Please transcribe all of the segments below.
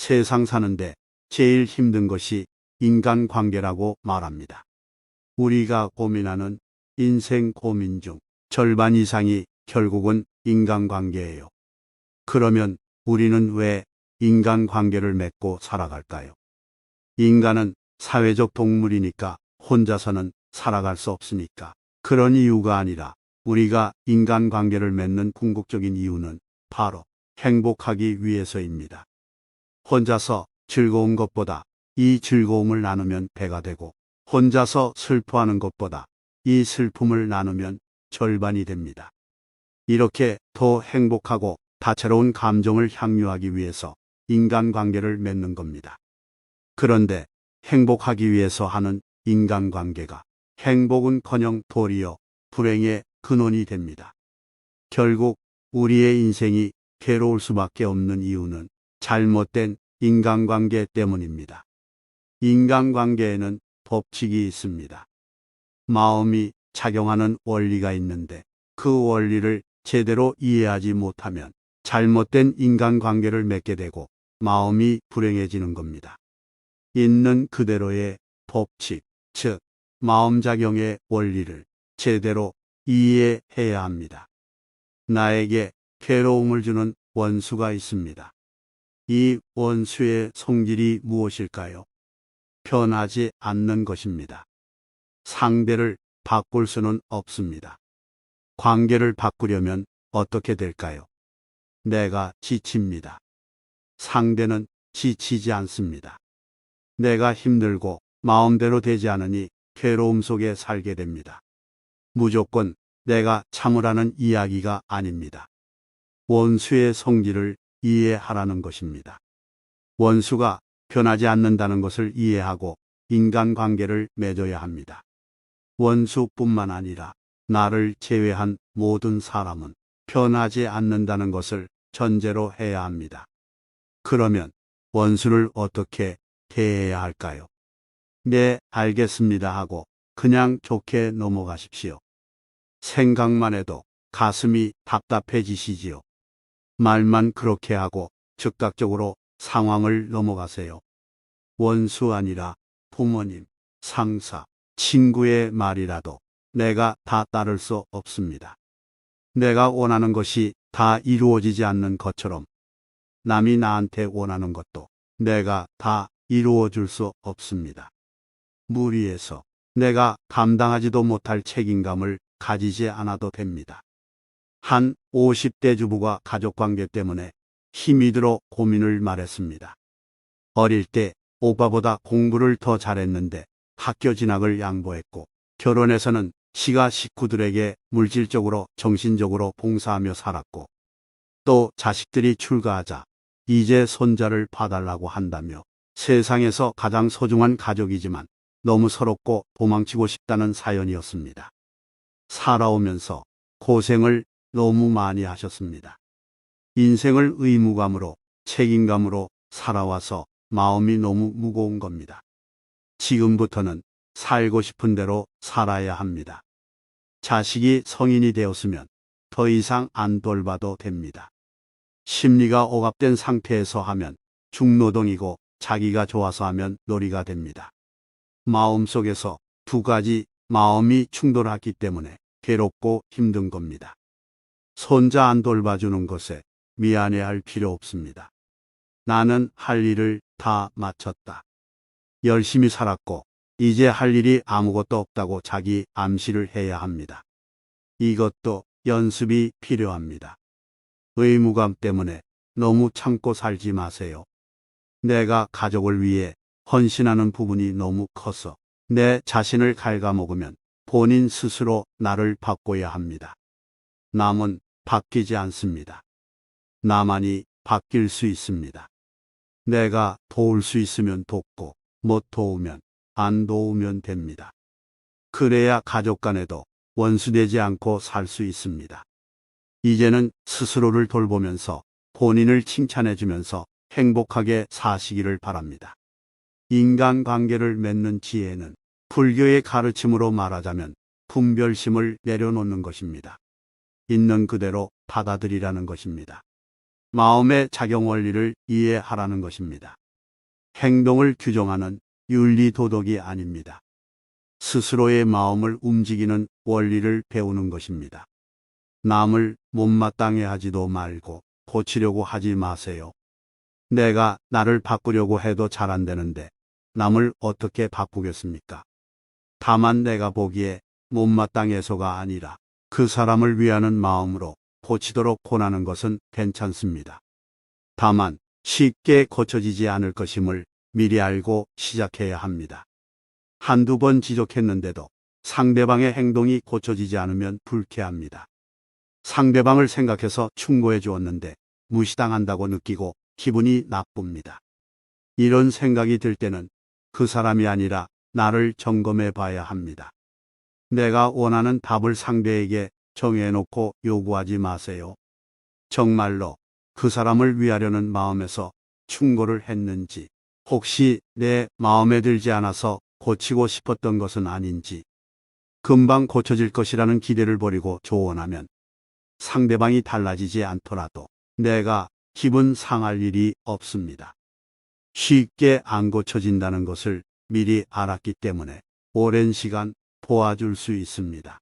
세상 사는데 제일 힘든 것이 인간관계라고 말합니다. 우리가 고민하는 인생 고민 중 절반 이상이 결국은 인간관계예요. 그러면 우리는 왜 인간관계를 맺고 살아갈까요? 인간은 사회적 동물이니까, 혼자서는 살아갈 수 없으니까. 그런 이유가 아니라 우리가 인간관계를 맺는 궁극적인 이유는 바로 행복하기 위해서입니다. 혼자서 즐거운 것보다 이 즐거움을 나누면 배가 되고, 혼자서 슬퍼하는 것보다 이 슬픔을 나누면 절반이 됩니다. 이렇게 더 행복하고 다채로운 감정을 향유하기 위해서 인간관계를 맺는 겁니다. 그런데 행복하기 위해서 하는 인간관계가 행복은커녕 도리어 불행의 근원이 됩니다. 결국 우리의 인생이 괴로울 수밖에 없는 이유는 잘못된 인간관계 때문입니다. 인간관계에는 법칙이 있습니다. 마음이 작용하는 원리가 있는데, 그 원리를 제대로 이해하지 못하면 잘못된 인간관계를 맺게 되고 마음이 불행해지는 겁니다. 있는 그대로의 법칙, 즉 마음작용의 원리를 제대로 이해해야 합니다. 나에게 괴로움을 주는 원수가 있습니다. 이 원수의 성질이 무엇일까요? 변하지 않는 것입니다. 상대를 바꿀 수는 없습니다. 관계를 바꾸려면 어떻게 될까요? 내가 지칩니다. 상대는 지치지 않습니다. 내가 힘들고 마음대로 되지 않으니 괴로움 속에 살게 됩니다. 무조건 내가 참으라는 이야기가 아닙니다. 원수의 성질을 이해하라는 것입니다. 원수가 변하지 않는다는 것을 이해하고 인간관계를 맺어야 합니다. 원수뿐만 아니라 나를 제외한 모든 사람은 변하지 않는다는 것을 전제로 해야 합니다. 그러면 원수를 어떻게 대해야 할까요? 네, 알겠습니다 하고 그냥 좋게 넘어가십시오. 생각만 해도 가슴이 답답해지시지요. 말만 그렇게 하고 즉각적으로 상황을 넘어가세요. 원수 아니라 부모님, 상사, 친구의 말이라도 내가 다 따를 수 없습니다. 내가 원하는 것이 다 이루어지지 않는 것처럼 남이 나한테 원하는 것도 내가 다 이루어줄 수 없습니다. 무리해서 내가 감당하지도 못할 책임감을 가지지 않아도 됩니다. 한 50대 주부가 가족관계 때문에 힘이 들어 고민을 말했습니다. 어릴 때 오빠보다 공부를 더 잘했는데 학교 진학을 양보했고, 결혼해서는 시가 식구들에게 물질적으로 정신적으로 봉사하며 살았고, 또 자식들이 출가하자 이제 손자를 봐달라고 한다며 세상에서 가장 소중한 가족이지만 너무 서럽고 도망치고 싶다는 사연이었습니다. 살아오면서 고생을 너무 많이 하셨습니다. 인생을 의무감으로, 책임감으로 살아와서 마음이 너무 무거운 겁니다. 지금부터는 살고 싶은 대로 살아야 합니다. 자식이 성인이 되었으면 더 이상 안 돌봐도 됩니다. 심리가 억압된 상태에서 하면 중노동이고, 자기가 좋아서 하면 놀이가 됩니다. 마음속에서 두 가지 마음이 충돌하기 때문에 괴롭고 힘든 겁니다. 손자 안 돌봐주는 것에 미안해할 필요 없습니다. 나는 할 일을 다 마쳤다. 열심히 살았고 이제 할 일이 아무것도 없다고 자기 암시를 해야 합니다. 이것도 연습이 필요합니다. 의무감 때문에 너무 참고 살지 마세요. 내가 가족을 위해 헌신하는 부분이 너무 커서 내 자신을 갉아먹으면 본인 스스로 나를 바꿔야 합니다. 남은 바뀌지 않습니다. 나만이 바뀔 수 있습니다. 내가 도울 수 있으면 돕고, 못 도우면 안 도우면 됩니다. 그래야 가족 간에도 원수되지 않고 살 수 있습니다. 이제는 스스로를 돌보면서 본인을 칭찬해주면서 행복하게 사시기를 바랍니다. 인간관계를 맺는 지혜는 불교의 가르침으로 말하자면 분별심을 내려놓는 것입니다. 있는 그대로 받아들이라는 것입니다. 마음의 작용 원리를 이해하라는 것입니다. 행동을 규정하는 윤리 도덕이 아닙니다. 스스로의 마음을 움직이는 원리를 배우는 것입니다. 남을 못마땅해 하지도 말고 고치려고 하지 마세요. 내가 나를 바꾸려고 해도 잘 안 되는데 남을 어떻게 바꾸겠습니까? 다만 내가 보기에 못마땅해서가 아니라 그 사람을 위하는 마음으로 고치도록 권하는 것은 괜찮습니다. 다만 쉽게 고쳐지지 않을 것임을 미리 알고 시작해야 합니다. 한두 번 지적했는데도 상대방의 행동이 고쳐지지 않으면 불쾌합니다. 상대방을 생각해서 충고해 주었는데 무시당한다고 느끼고 기분이 나쁩니다. 이런 생각이 들 때는 그 사람이 아니라 나를 점검해 봐야 합니다. 내가 원하는 답을 상대에게 정해놓고 요구하지 마세요. 정말로 그 사람을 위하려는 마음에서 충고를 했는지, 혹시 내 마음에 들지 않아서 고치고 싶었던 것은 아닌지, 금방 고쳐질 것이라는 기대를 버리고 조언하면 상대방이 달라지지 않더라도 내가 기분 상할 일이 없습니다. 쉽게 안 고쳐진다는 것을 미리 알았기 때문에 오랜 시간 도와줄 수 있습니다.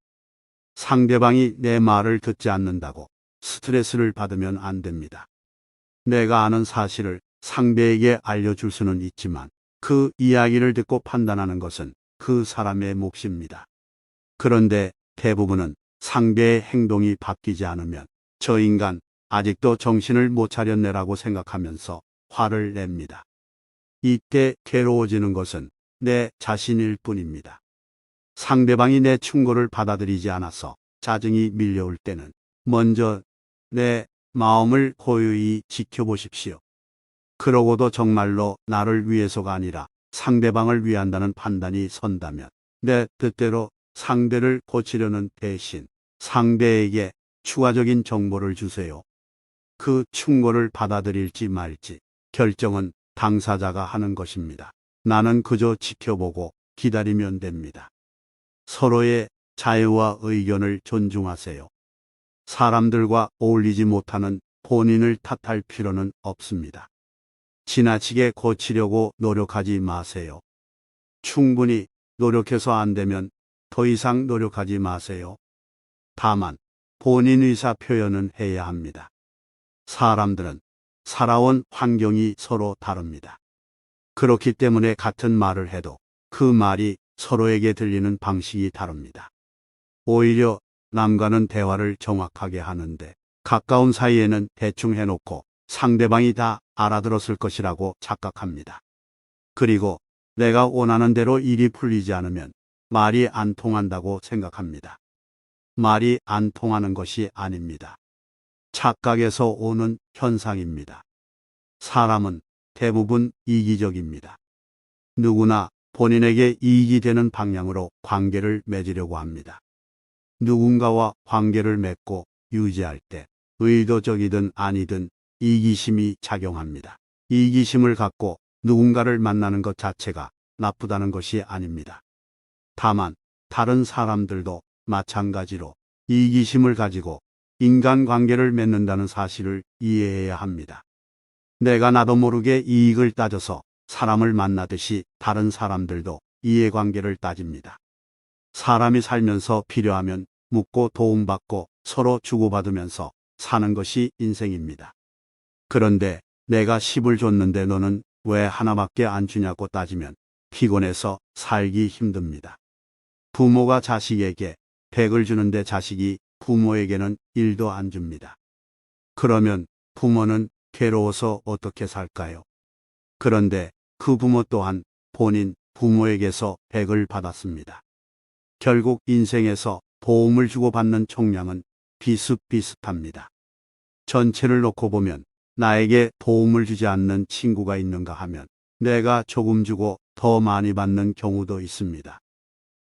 상대방이 내 말을 듣지 않는다고 스트레스를 받으면 안 됩니다. 내가 아는 사실을 상대에게 알려줄 수는 있지만 그 이야기를 듣고 판단하는 것은 그 사람의 몫입니다. 그런데 대부분은 상대의 행동이 바뀌지 않으면 저 인간 아직도 정신을 못 차렸네라고 생각하면서 화를 냅니다. 이때 괴로워지는 것은 내 자신일 뿐입니다. 상대방이 내 충고를 받아들이지 않아서 짜증이 밀려올 때는 먼저 내 마음을 고요히 지켜보십시오. 그러고도 정말로 나를 위해서가 아니라 상대방을 위한다는 판단이 선다면 내 뜻대로 상대를 고치려는 대신 상대에게 추가적인 정보를 주세요. 그 충고를 받아들일지 말지 결정은 당사자가 하는 것입니다. 나는 그저 지켜보고 기다리면 됩니다. 서로의 자유와 의견을 존중하세요. 사람들과 어울리지 못하는 본인을 탓할 필요는 없습니다. 지나치게 고치려고 노력하지 마세요. 충분히 노력해서 안 되면 더 이상 노력하지 마세요. 다만 본인 의사 표현은 해야 합니다. 사람들은 살아온 환경이 서로 다릅니다. 그렇기 때문에 같은 말을 해도 그 말이 서로에게 들리는 방식이 다릅니다. 오히려 남과는 대화를 정확하게 하는데 가까운 사이에는 대충 해놓고 상대방이 다 알아들었을 것이라고 착각합니다. 그리고 내가 원하는 대로 일이 풀리지 않으면 말이 안 통한다고 생각합니다. 말이 안 통하는 것이 아닙니다. 착각에서 오는 현상입니다. 사람은 대부분 이기적입니다. 누구나 본인에게 이익이 되는 방향으로 관계를 맺으려고 합니다. 누군가와 관계를 맺고 유지할 때 의도적이든 아니든 이기심이 작용합니다. 이기심을 갖고 누군가를 만나는 것 자체가 나쁘다는 것이 아닙니다. 다만 다른 사람들도 마찬가지로 이기심을 가지고 인간관계를 맺는다는 사실을 이해해야 합니다. 내가 나도 모르게 이익을 따져서 사람을 만나듯이 다른 사람들도 이해관계를 따집니다. 사람이 살면서 필요하면 묻고 도움받고 서로 주고받으면서 사는 것이 인생입니다. 그런데 내가 10을 줬는데 너는 왜 하나밖에 안 주냐고 따지면 피곤해서 살기 힘듭니다. 부모가 자식에게 100을 주는데 자식이 부모에게는 1도 안 줍니다. 그러면 부모는 괴로워서 어떻게 살까요? 그런데 그 부모 또한 본인 부모에게서 100을 받았습니다. 결국 인생에서 도움을 주고받는 총량은 비슷비슷합니다. 전체를 놓고 보면 나에게 도움을 주지 않는 친구가 있는가 하면 내가 조금 주고 더 많이 받는 경우도 있습니다.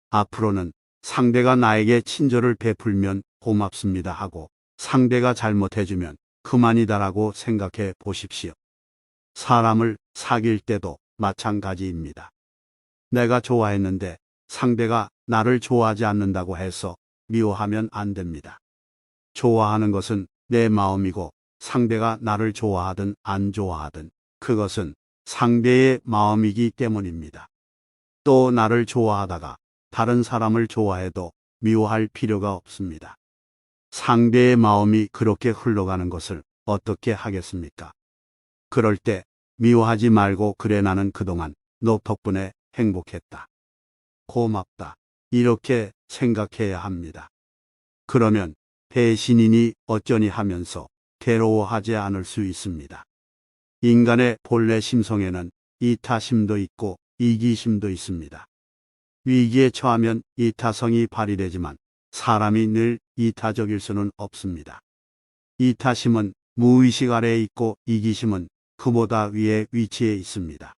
앞으로는 상대가 나에게 친절을 베풀면 고맙습니다 하고 상대가 잘못해주면 그만이다라고 생각해 보십시오. 사람을 사귈 때도 마찬가지입니다. 내가 좋아했는데 상대가 나를 좋아하지 않는다고 해서 미워하면 안 됩니다. 좋아하는 것은 내 마음이고 상대가 나를 좋아하든 안 좋아하든 그것은 상대의 마음이기 때문입니다. 또 나를 좋아하다가 다른 사람을 좋아해도 미워할 필요가 없습니다. 상대의 마음이 그렇게 흘러가는 것을 어떻게 하겠습니까? 그럴 때 미워하지 말고 그래 나는 그동안 너 덕분에 행복했다. 고맙다. 이렇게 생각해야 합니다. 그러면 배신이니 어쩌니 하면서 괴로워하지 않을 수 있습니다. 인간의 본래 심성에는 이타심도 있고 이기심도 있습니다. 위기에 처하면 이타성이 발휘되지만 사람이 늘 이타적일 수는 없습니다. 이타심은 무의식 아래에 있고 이기심은 그보다 위에 위치해 있습니다.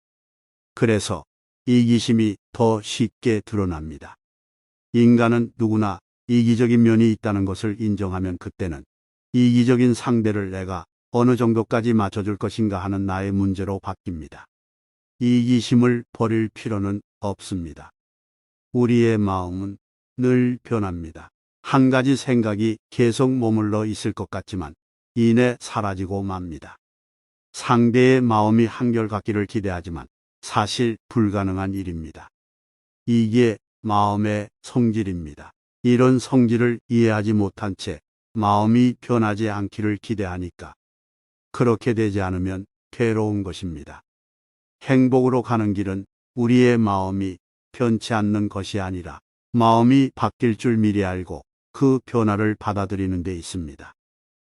그래서 이기심이 더 쉽게 드러납니다. 인간은 누구나 이기적인 면이 있다는 것을 인정하면 그때는 이기적인 상대를 내가 어느 정도까지 맞춰줄 것인가 하는 나의 문제로 바뀝니다. 이기심을 버릴 필요는 없습니다. 우리의 마음은 늘 변합니다. 한 가지 생각이 계속 머물러 있을 것 같지만 이내 사라지고 맙니다. 상대의 마음이 한결같기를 기대하지만 사실 불가능한 일입니다. 이게 마음의 성질입니다. 이런 성질을 이해하지 못한 채 마음이 변하지 않기를 기대하니까 그렇게 되지 않으면 괴로운 것입니다. 행복으로 가는 길은 우리의 마음이 변치 않는 것이 아니라 마음이 바뀔 줄 미리 알고 그 변화를 받아들이는 데 있습니다.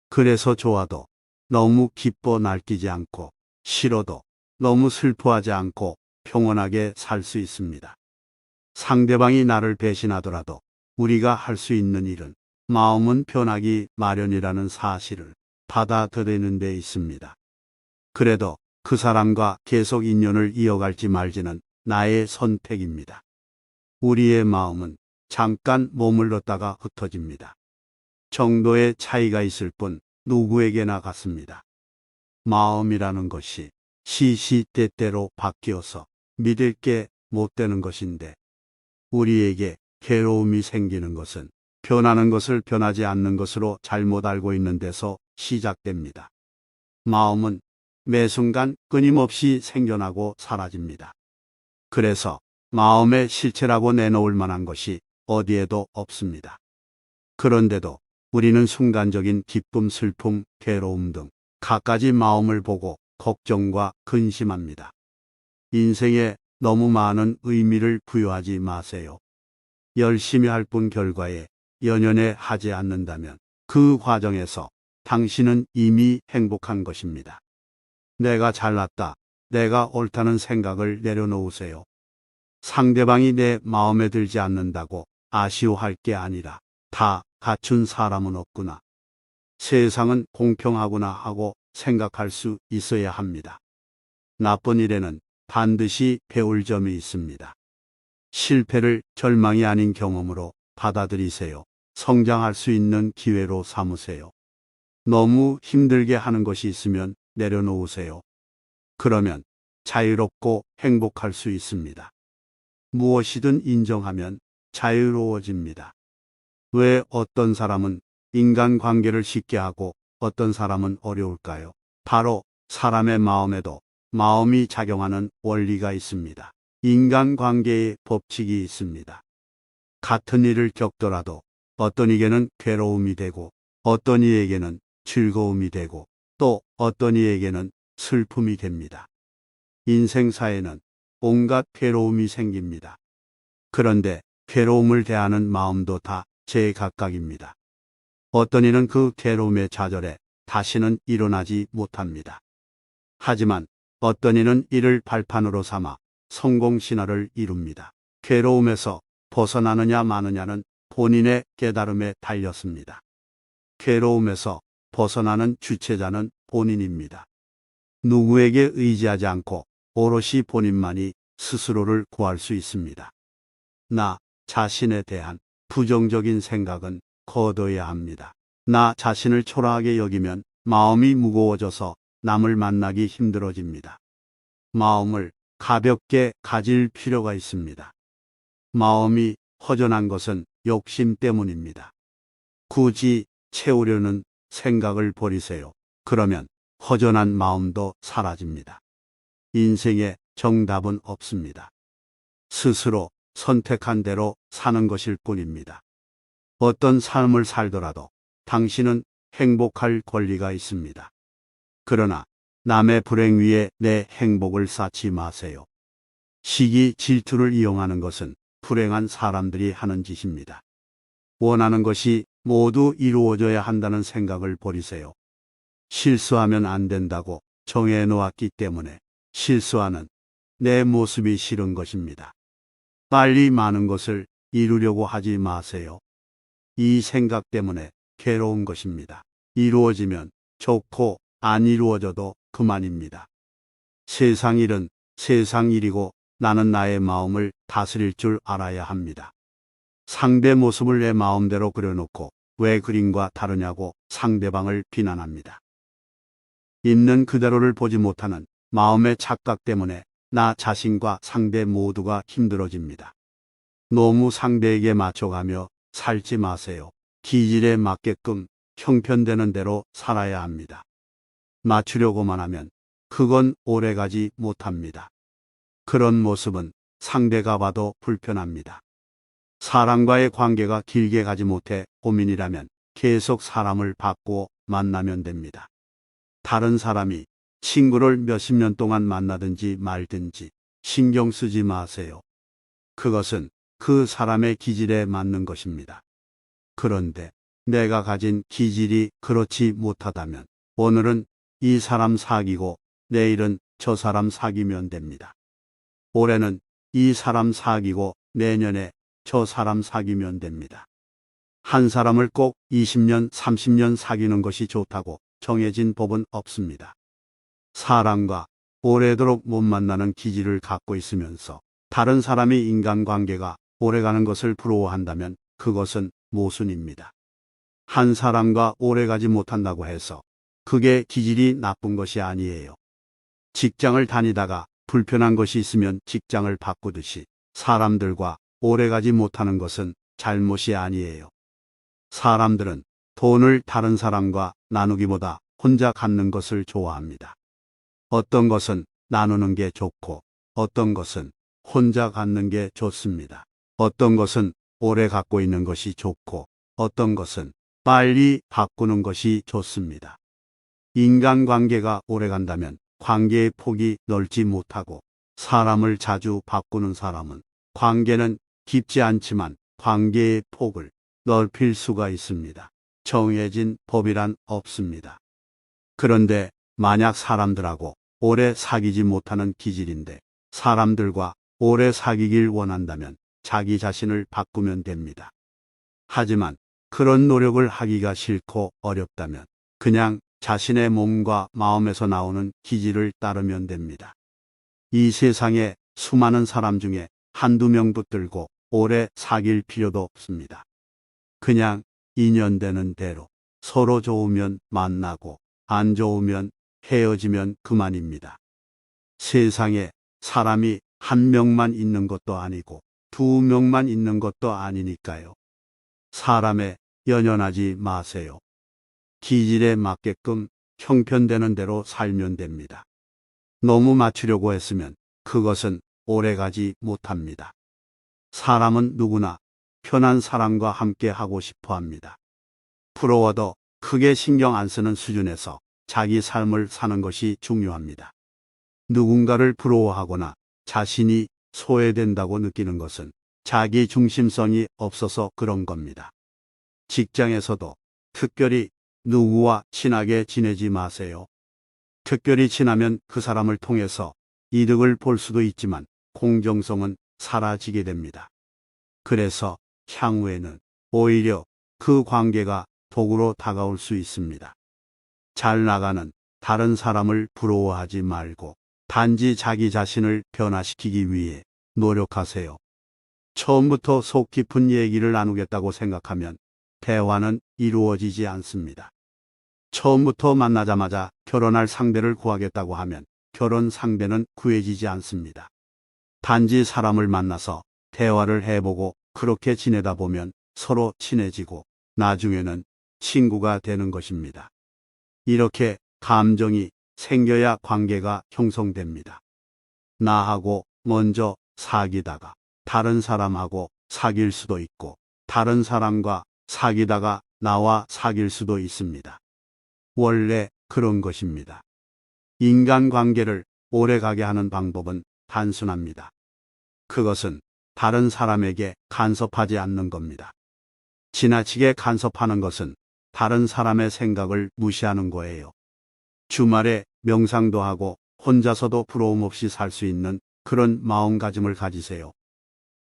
그래서 좋아도 너무 기뻐 날뛰지 않고 싫어도 너무 슬퍼하지 않고 평온하게 살 수 있습니다. 상대방이 나를 배신하더라도 우리가 할 수 있는 일은 마음은 변하기 마련이라는 사실을 받아들이는 데 있습니다. 그래도 그 사람과 계속 인연을 이어갈지 말지는 나의 선택입니다. 우리의 마음은 잠깐 머물렀다가 흩어집니다. 정도의 차이가 있을 뿐 누구에게나 같습니다. 마음이라는 것이 시시때때로 바뀌어서 믿을 게 못 되는 것인데 우리에게 괴로움이 생기는 것은 변하는 것을 변하지 않는 것으로 잘못 알고 있는 데서 시작됩니다. 마음은 매 순간 끊임없이 생겨나고 사라집니다. 그래서 마음의 실체라고 내놓을 만한 것이 어디에도 없습니다. 그런데도 우리는 순간적인 기쁨, 슬픔, 괴로움 등 갖가지 마음을 보고 걱정과 근심합니다. 인생에 너무 많은 의미를 부여하지 마세요. 열심히 할 뿐 결과에 연연해 하지 않는다면 그 과정에서 당신은 이미 행복한 것입니다. 내가 잘났다, 내가 옳다는 생각을 내려놓으세요. 상대방이 내 마음에 들지 않는다고 아쉬워할 게 아니라 다 갖춘 사람은 없구나. 세상은 공평하구나 하고 생각할 수 있어야 합니다. 나쁜 일에는 반드시 배울 점이 있습니다. 실패를 절망이 아닌 경험으로 받아들이세요. 성장할 수 있는 기회로 삼으세요. 너무 힘들게 하는 것이 있으면 내려놓으세요. 그러면 자유롭고 행복할 수 있습니다. 무엇이든 인정하면 자유로워집니다. 왜 어떤 사람은 인간관계를 쉽게 하고 어떤 사람은 어려울까요? 바로 사람의 마음에도 마음이 작용하는 원리가 있습니다. 인간관계의 법칙이 있습니다. 같은 일을 겪더라도 어떤 이에게는 괴로움이 되고 어떤 이에게는 즐거움이 되고 또 어떤 이에게는 슬픔이 됩니다. 인생사에는 온갖 괴로움이 생깁니다. 그런데 괴로움을 대하는 마음도 다 제각각입니다. 어떤 이는 그 괴로움에 좌절해 다시는 일어나지 못합니다. 하지만 어떤 이는 이를 발판으로 삼아 성공 신화를 이룹니다. 괴로움에서 벗어나느냐 마느냐는 본인의 깨달음에 달렸습니다. 괴로움에서 벗어나는 주체자는 본인입니다. 누구에게 의지하지 않고 오롯이 본인만이 스스로를 구할 수 있습니다. 나 자신에 대한 부정적인 생각은 거둬야 합니다. 나 자신을 초라하게 여기면 마음이 무거워져서 남을 만나기 힘들어집니다. 마음을 가볍게 가질 필요가 있습니다. 마음이 허전한 것은 욕심 때문입니다. 굳이 채우려는 생각을 버리세요. 그러면 허전한 마음도 사라집니다. 인생에 정답은 없습니다. 스스로 선택한 대로 사는 것일 뿐입니다. 어떤 삶을 살더라도 당신은 행복할 권리가 있습니다. 그러나 남의 불행 위에 내 행복을 쌓지 마세요. 시기, 질투를 이용하는 것은 불행한 사람들이 하는 짓입니다. 원하는 것이 모두 이루어져야 한다는 생각을 버리세요. 실수하면 안 된다고 정해놓았기 때문에 실수하는 내 모습이 싫은 것입니다. 빨리 많은 것을 이루려고 하지 마세요. 이 생각 때문에 괴로운 것입니다. 이루어지면 좋고 안 이루어져도 그만입니다. 세상 일은 세상 일이고 나는 나의 마음을 다스릴 줄 알아야 합니다. 상대 모습을 내 마음대로 그려놓고 왜 그림과 다르냐고 상대방을 비난합니다. 있는 그대로를 보지 못하는 마음의 착각 때문에 나 자신과 상대 모두가 힘들어집니다. 너무 상대에게 맞춰가며 살지 마세요. 기질에 맞게끔 형편되는 대로 살아야 합니다. 맞추려고만 하면 그건 오래가지 못합니다. 그런 모습은 상대가 봐도 불편합니다. 사람과의 관계가 길게 가지 못해 고민이라면 계속 사람을 바꾸어 만나면 됩니다. 다른 사람이 친구를 몇십 년 동안 만나든지 말든지 신경 쓰지 마세요. 그것은 그 사람의 기질에 맞는 것입니다. 그런데 내가 가진 기질이 그렇지 못하다면 오늘은 이 사람 사귀고 내일은 저 사람 사귀면 됩니다. 올해는 이 사람 사귀고 내년에 저 사람 사귀면 됩니다. 한 사람을 꼭 20년, 30년 사귀는 것이 좋다고 정해진 법은 없습니다. 사람과 오래도록 못 만나는 기질을 갖고 있으면서 다른 사람이 인간관계가 오래가는 것을 부러워한다면 그것은 모순입니다. 한 사람과 오래가지 못한다고 해서 그게 기질이 나쁜 것이 아니에요. 직장을 다니다가 불편한 것이 있으면 직장을 바꾸듯이 사람들과 오래가지 못하는 것은 잘못이 아니에요. 사람들은 돈을 다른 사람과 나누기보다 혼자 갖는 것을 좋아합니다. 어떤 것은 나누는 게 좋고 어떤 것은 혼자 갖는 게 좋습니다. 어떤 것은 오래 갖고 있는 것이 좋고 어떤 것은 빨리 바꾸는 것이 좋습니다. 인간관계가 오래 간다면 관계의 폭이 넓지 못하고 사람을 자주 바꾸는 사람은 관계는 깊지 않지만 관계의 폭을 넓힐 수가 있습니다. 정해진 법이란 없습니다. 그런데 만약 사람들하고 오래 사귀지 못하는 기질인데 사람들과 오래 사귀길 원한다면 자기 자신을 바꾸면 됩니다. 하지만 그런 노력을 하기가 싫고 어렵다면 그냥 자신의 몸과 마음에서 나오는 기질을 따르면 됩니다. 이 세상에 수많은 사람 중에 한두 명 붙들고 오래 사귈 필요도 없습니다. 그냥 인연되는 대로 서로 좋으면 만나고 안 좋으면 헤어지면 그만입니다. 세상에 사람이 한 명만 있는 것도 아니고 두 명만 있는 것도 아니니까요. 사람에 연연하지 마세요. 기질에 맞게끔 형편되는 대로 살면 됩니다. 너무 맞추려고 했으면 그것은 오래가지 못합니다. 사람은 누구나 편한 사람과 함께 하고 싶어 합니다. 부러워도 크게 신경 안 쓰는 수준에서 자기 삶을 사는 것이 중요합니다. 누군가를 부러워하거나 자신이 소외된다고 느끼는 것은 자기 중심성이 없어서 그런 겁니다. 직장에서도 특별히 누구와 친하게 지내지 마세요. 특별히 친하면 그 사람을 통해서 이득을 볼 수도 있지만 공정성은 사라지게 됩니다. 그래서 향후에는 오히려 그 관계가 독으로 다가올 수 있습니다. 잘 나가는 다른 사람을 부러워하지 말고 단지 자기 자신을 변화시키기 위해 노력하세요. 처음부터 속 깊은 얘기를 나누겠다고 생각하면 대화는 이루어지지 않습니다. 처음부터 만나자마자 결혼할 상대를 구하겠다고 하면 결혼 상대는 구해지지 않습니다. 단지 사람을 만나서 대화를 해보고 그렇게 지내다 보면 서로 친해지고 나중에는 친구가 되는 것입니다. 이렇게 감정이 생겨야 관계가 형성됩니다. 나하고 먼저 사귀다가 다른 사람하고 사귈 수도 있고 다른 사람과 사귀다가 나와 사귈 수도 있습니다. 원래 그런 것입니다. 인간관계를 오래가게 하는 방법은 단순합니다. 그것은 다른 사람에게 간섭하지 않는 겁니다. 지나치게 간섭하는 것은 다른 사람의 생각을 무시하는 거예요. 주말에 명상도 하고 혼자서도 부러움 없이 살 수 있는 그런 마음가짐을 가지세요.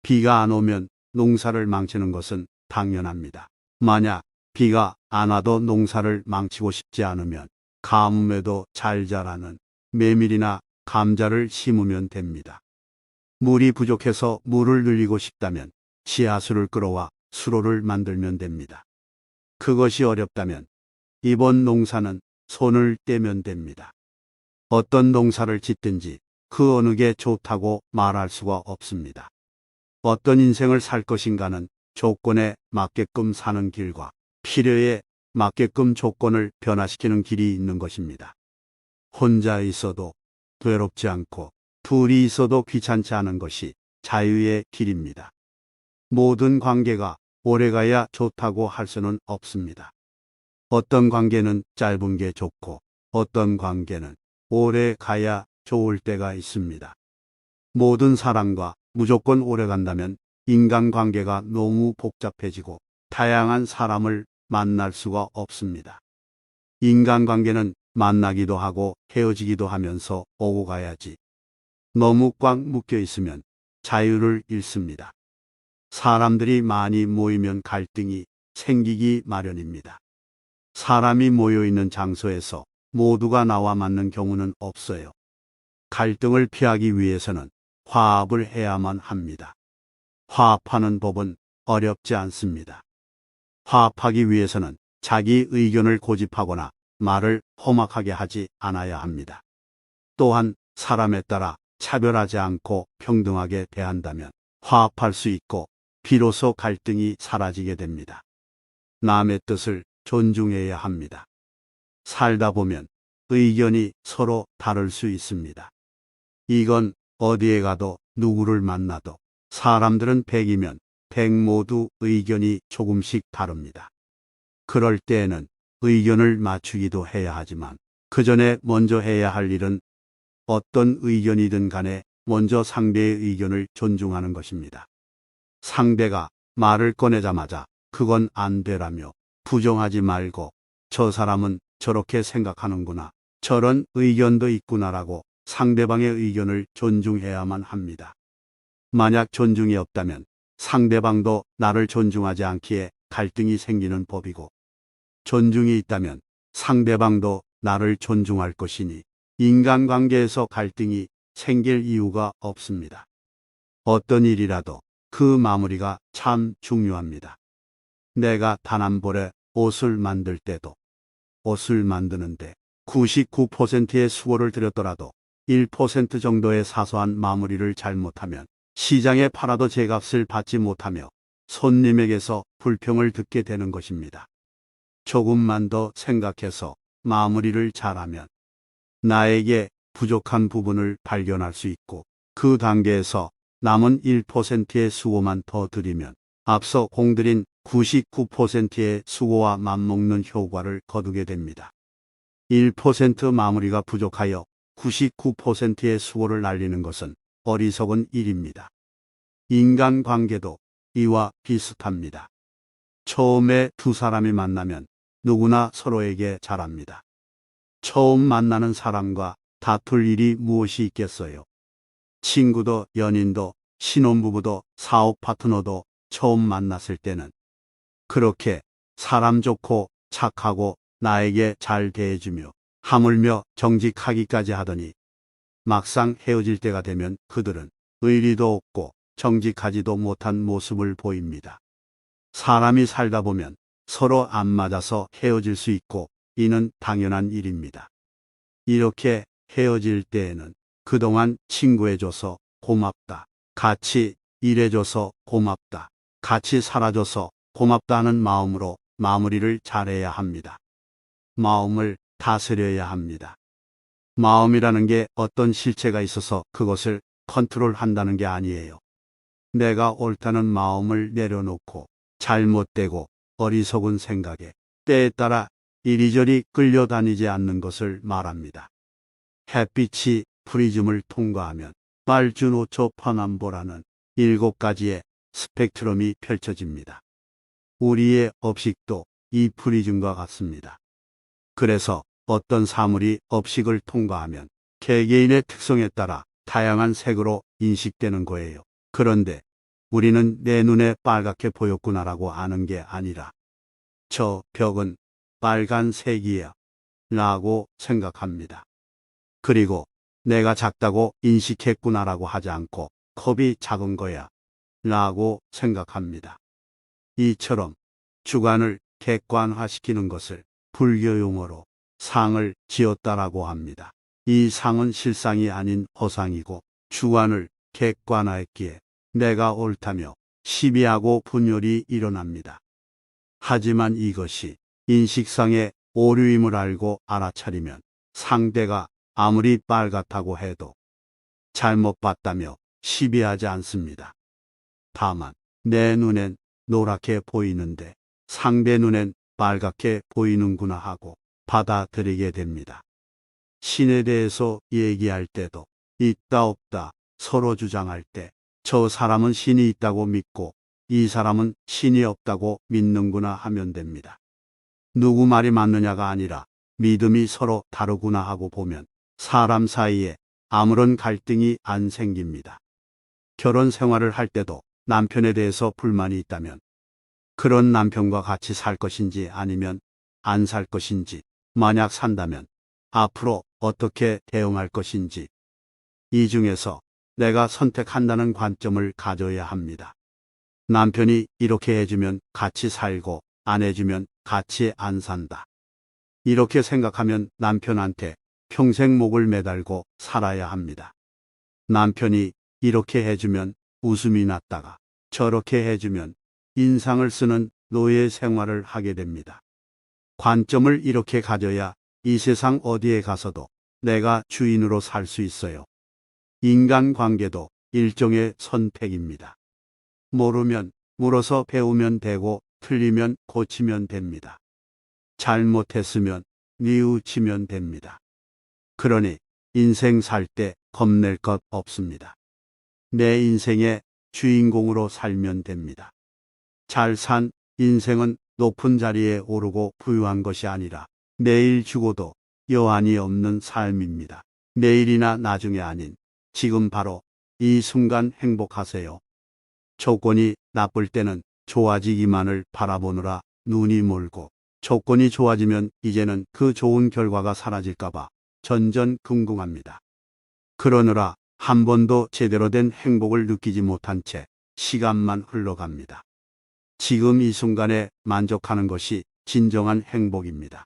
비가 안 오면 농사를 망치는 것은 당연합니다. 만약 비가 안 와도 농사를 망치고 싶지 않으면 가뭄에도 잘 자라는 메밀이나 감자를 심으면 됩니다. 물이 부족해서 물을 늘리고 싶다면 지하수를 끌어와 수로를 만들면 됩니다. 그것이 어렵다면 이번 농사는 손을 떼면 됩니다. 어떤 농사를 짓든지 그 어느 게 좋다고 말할 수가 없습니다. 어떤 인생을 살 것인가는 조건에 맞게끔 사는 길과 필요에 맞게끔 조건을 변화시키는 길이 있는 것입니다. 혼자 있어도 괴롭지 않고 둘이 있어도 귀찮지 않은 것이 자유의 길입니다. 모든 관계가 오래가야 좋다고 할 수는 없습니다. 어떤 관계는 짧은 게 좋고 어떤 관계는 오래 가야 좋을 때가 있습니다. 모든 사람과 무조건 오래 간다면 인간관계가 너무 복잡해지고 다양한 사람을 만날 수가 없습니다. 인간관계는 만나기도 하고 헤어지기도 하면서 오고 가야지. 너무 꽉 묶여 있으면 자유를 잃습니다. 사람들이 많이 모이면 갈등이 생기기 마련입니다. 사람이 모여 있는 장소에서 모두가 나와 맞는 경우는 없어요. 갈등을 피하기 위해서는 화합을 해야만 합니다. 화합하는 법은 어렵지 않습니다. 화합하기 위해서는 자기 의견을 고집하거나 말을 험악하게 하지 않아야 합니다. 또한 사람에 따라 차별하지 않고 평등하게 대한다면 화합할 수 있고 비로소 갈등이 사라지게 됩니다. 남의 뜻을 존중해야 합니다. 살다 보면 의견이 서로 다를 수 있습니다. 이건 어디에 가도 누구를 만나도 사람들은 100이면 100 모두 의견이 조금씩 다릅니다. 그럴 때에는 의견을 맞추기도 해야 하지만 그 전에 먼저 해야 할 일은 어떤 의견이든 간에 먼저 상대의 의견을 존중하는 것입니다. 상대가 말을 꺼내자마자 그건 안 되라며 부정하지 말고 저 사람은 저렇게 생각하는구나, 저런 의견도 있구나라고 상대방의 의견을 존중해야만 합니다. 만약 존중이 없다면 상대방도 나를 존중하지 않기에 갈등이 생기는 법이고, 존중이 있다면 상대방도 나를 존중할 것이니 인간관계에서 갈등이 생길 이유가 없습니다. 어떤 일이라도 그 마무리가 참 중요합니다. 내가 단 한 벌에 옷을 만들 때도 옷을 만드는데 99%의 수고를 들였더라도 1% 정도의 사소한 마무리를 잘못하면 시장에 팔아도 제값을 받지 못하며 손님에게서 불평을 듣게 되는 것입니다. 조금만 더 생각해서 마무리를 잘하면 나에게 부족한 부분을 발견할 수 있고 그 단계에서 남은 1%의 수고만 더 들이면 앞서 공들인 99%의 수고와 맞먹는 효과를 거두게 됩니다. 1% 마무리가 부족하여 99%의 수고를 날리는 것은 어리석은 일입니다. 인간관계도 이와 비슷합니다. 처음에 두 사람이 만나면 누구나 서로에게 잘합니다. 처음 만나는 사람과 다툴 일이 무엇이 있겠어요? 친구도 연인도 신혼부부도 사업 파트너도 처음 만났을 때는 그렇게 사람 좋고 착하고 나에게 잘 대해주며 하물며 정직하기까지 하더니 막상 헤어질 때가 되면 그들은 의리도 없고 정직하지도 못한 모습을 보입니다. 사람이 살다 보면 서로 안 맞아서 헤어질 수 있고 이는 당연한 일입니다. 이렇게 헤어질 때에는 그동안 친구해줘서 고맙다, 같이 일해줘서 고맙다, 같이 살아줘서 고맙다는 마음으로 마무리를 잘해야 합니다. 마음을 다스려야 합니다. 마음이라는 게 어떤 실체가 있어서 그것을 컨트롤한다는 게 아니에요. 내가 옳다는 마음을 내려놓고 잘못되고 어리석은 생각에 때에 따라 이리저리 끌려다니지 않는 것을 말합니다. 햇빛이 프리즘을 통과하면 말주노초 퍼남보라는 7가지의 스펙트럼이 펼쳐집니다. 우리의 업식도 이 프리즘과 같습니다. 그래서 어떤 사물이 업식을 통과하면 개개인의 특성에 따라 다양한 색으로 인식되는 거예요. 그런데 우리는 내 눈에 빨갛게 보였구나라고 아는 게 아니라 저 벽은 빨간색이야 라고 생각합니다. 그리고 내가 작다고 인식했구나라고 하지 않고 컵이 작은 거야 라고 생각합니다. 이처럼 주관을 객관화시키는 것을 불교 용어로 상을 지었다라고 합니다. 이 상은 실상이 아닌 허상이고 주관을 객관화했기에 내가 옳다며 시비하고 분열이 일어납니다. 하지만 이것이 인식상의 오류임을 알고 알아차리면 상대가 아무리 빨갛다고 해도 잘못 봤다며 시비하지 않습니다. 다만 내 눈엔 노랗게 보이는데 상대 눈엔 빨갛게 보이는구나 하고 받아들이게 됩니다. 신에 대해서 얘기할 때도 있다 없다 서로 주장할 때 저 사람은 신이 있다고 믿고 이 사람은 신이 없다고 믿는구나 하면 됩니다. 누구 말이 맞느냐가 아니라 믿음이 서로 다르구나 하고 보면 사람 사이에 아무런 갈등이 안 생깁니다. 결혼 생활을 할 때도 남편에 대해서 불만이 있다면 그런 남편과 같이 살 것인지 아니면 안 살 것인지, 만약 산다면 앞으로 어떻게 대응할 것인지, 이 중에서 내가 선택한다는 관점을 가져야 합니다. 남편이 이렇게 해주면 같이 살고 안 해주면 같이 안 산다. 이렇게 생각하면 남편한테 평생 목을 매달고 살아야 합니다. 남편이 이렇게 해주면 웃음이 났다가 저렇게 해주면 인상을 쓰는 노예 생활을 하게 됩니다. 관점을 이렇게 가져야 이 세상 어디에 가서도 내가 주인으로 살 수 있어요. 인간관계도 일종의 선택입니다. 모르면 물어서 배우면 되고 틀리면 고치면 됩니다. 잘못했으면 뉘우치면 됩니다. 그러니 인생 살 때 겁낼 것 없습니다. 내 인생의 주인공으로 살면 됩니다. 잘 산 인생은 높은 자리에 오르고 부유한 것이 아니라 내일 죽어도 여한이 없는 삶입니다. 내일이나 나중에 아닌 지금 바로 이 순간 행복하세요. 조건이 나쁠 때는 좋아지기만을 바라보느라 눈이 멀고 조건이 좋아지면 이제는 그 좋은 결과가 사라질까봐 전전긍긍합니다. 그러느라 한 번도 제대로 된 행복을 느끼지 못한 채 시간만 흘러갑니다. 지금 이 순간에 만족하는 것이 진정한 행복입니다.